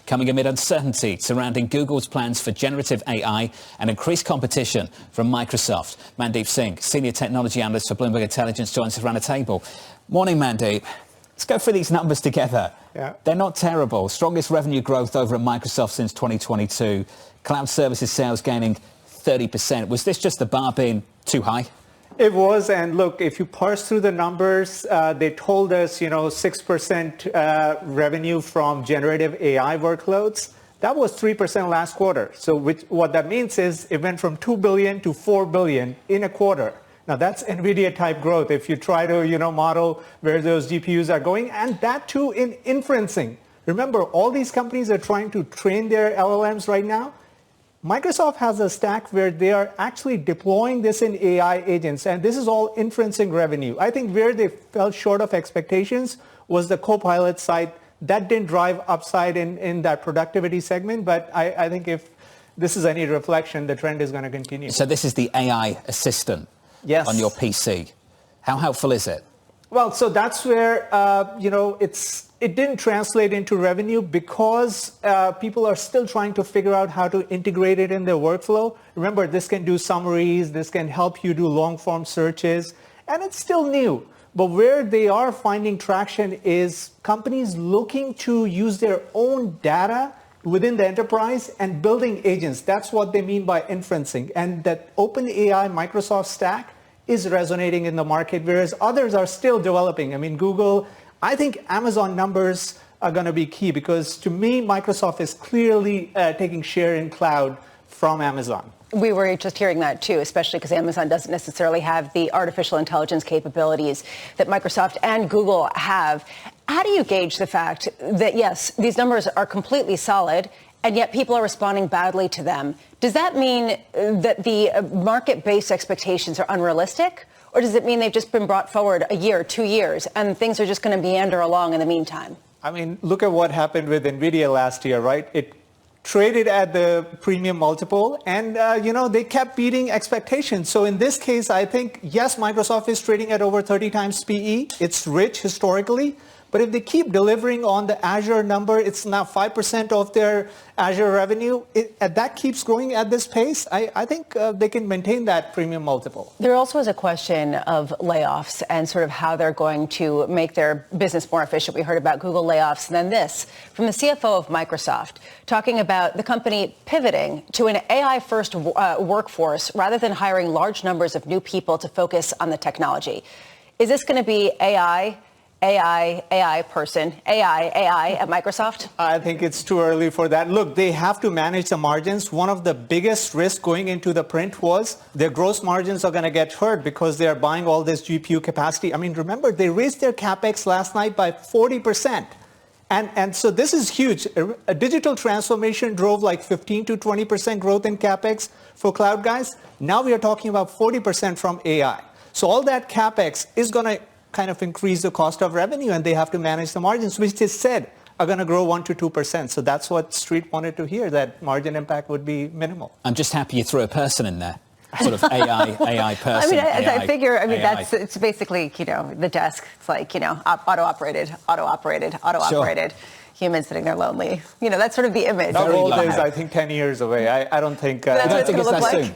coming amid uncertainty surrounding Google's plans for generative AI and increased competition from Microsoft. Mandeep Singh, Senior Technology Analyst for Bloomberg Intelligence, joins us around the table. Morning, Mandeep. Let's go through these numbers together. Yeah. They're not terrible. Strongest revenue growth over at Microsoft since 2022. Cloud services sales gaining 30%. Was this just the bar being too high? It was, and look, if you parse through the numbers, they told us, 6% revenue from generative AI workloads. That was 3% last quarter. So what that means is it went from 2 billion to 4 billion in a quarter. Now that's NVIDIA type growth if you try to, model where those GPUs are going, and that too in inferencing. Remember, all these companies are trying to train their LLMs right now. Microsoft has a stack where they are actually deploying this in AI agents, and this is all inferencing revenue. I think where they fell short of expectations was the Copilot side. That didn't drive upside in that productivity segment, but I think if this is any reflection, the trend is going to continue. So this is the AI assistant on your PC. How helpful is it? Well, so that's where, it didn't translate into revenue because people are still trying to figure out how to integrate it in their workflow. Remember, this can do summaries, this can help you do long-form searches, and it's still new. But where they are finding traction is companies looking to use their own data within the enterprise and building agents. That's what they mean by inferencing. And that OpenAI Microsoft stack is resonating in the market, whereas others are still developing. I mean, Google, I think Amazon numbers are going to be key because to me, Microsoft is clearly taking share in cloud from Amazon. We were just hearing that too, especially because Amazon doesn't necessarily have the artificial intelligence capabilities that Microsoft and Google have. How do you gauge the fact that, yes, these numbers are completely solid, and yet people are responding badly to them? Does that mean that the market-based expectations are unrealistic? Or does it mean they've just been brought forward a year, 2 years, and things are just going to meander along in the meantime? I mean, look at what happened with NVIDIA last year, right? It traded at the premium multiple, and, they kept beating expectations. So in this case, I think, yes, Microsoft is trading at over 30 times PE. It's rich historically. But if they keep delivering on the Azure number, it's now 5% of their Azure revenue. That keeps growing at this pace. I think they can maintain that premium multiple. There also is a question of layoffs and sort of how they're going to make their business more efficient. We heard about Google layoffs, and then this from the CFO of Microsoft, talking about the company pivoting to an AI-first workforce rather than hiring large numbers of new people to focus on the technology. Is this going to be AI person, AI at Microsoft? I think it's too early for that. Look, they have to manage the margins. One of the biggest risks going into the print was their gross margins are going to get hurt because they are buying all this GPU capacity. I mean, remember, they raised their CapEx last night by 40%. And so this is huge. A digital transformation drove like 15 to 20% growth in CapEx for cloud guys. Now we are talking about 40% from AI. So all that CapEx is going to kind of increase the cost of revenue, and they have to manage the margins, which they said are going to grow 1 to 2%. So that's what Street wanted to hear, that margin impact would be minimal. I'm just happy you threw a person in there. Sort of AI person. I figure, it's basically, the desk. It's like, auto-operated. Sure. Humans sitting there lonely. That's sort of the image. That world is, I think, 10 years away. I don't think... That's what it's I don't think going to it's look that like. soon.